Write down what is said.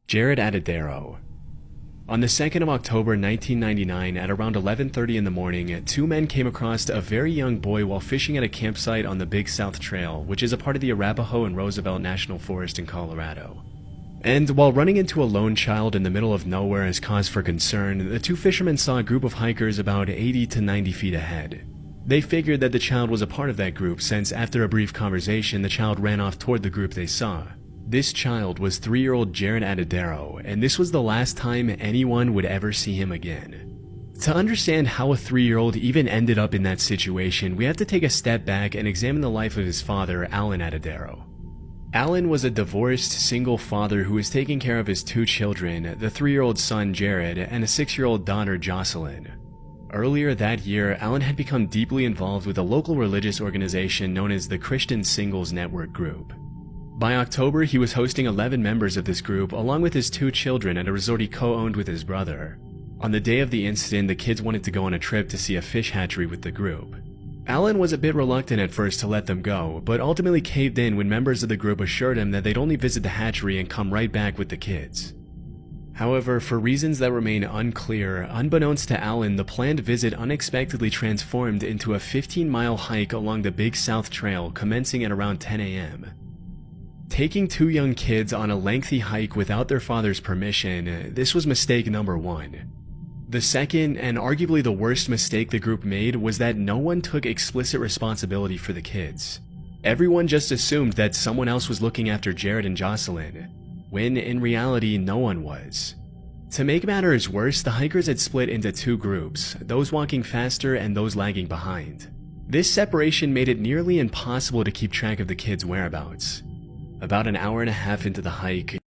Jaryd Atadero. On the 2nd of October 1999 at around 11:30 in the morning, two men came across a very young boy while fishing at a campsite on the Big South Trail, which is a part of the Arapaho and Roosevelt National Forest in Colorado. And while running into a lone child in the middle of nowhere is cause for concern, the two fishermen saw a group of hikers about 80 to 90 feet ahead. They figured that the child was a part of that group since after a brief conversation, the child ran off toward the group they saw. This child was 3-year-old Jaryd Atadero, and this was the last time anyone would ever see him again. To understand how a 3-year-old even ended up in that situation, we have to take a step back and examine the life of his father, Alan Atadero. Alan was a divorced, single father who was taking care of his two children, the 3-year-old son Jaryd and a 6-year-old daughter Jocelyn. Earlier that year, Alan had become deeply involved with a local religious organization known as the Christian Singles Network Group. By October, he was hosting 11 members of this group along with his two children at a resort he co-owned with his brother. On the day of the incident, the kids wanted to go on a trip to see a fish hatchery with the group. Alan was a bit reluctant at first to let them go, but ultimately caved in when members of the group assured him that they'd only visit the hatchery and come right back with the kids. However, for reasons that remain unclear, unbeknownst to Alan, the planned visit unexpectedly transformed into a 15-mile hike along the Big South Trail commencing at around 10 a.m. Taking two young kids on a lengthy hike without their father's permission, this was mistake number one. The second, and arguably the worst mistake the group made, was that no one took explicit responsibility for the kids. Everyone just assumed that someone else was looking after Jaryd and Jocelyn, when in reality no one was. To make matters worse, the hikers had split into two groups, those walking faster and those lagging behind. This separation made it nearly impossible to keep track of the kids' whereabouts. About an hour and a half into the hike,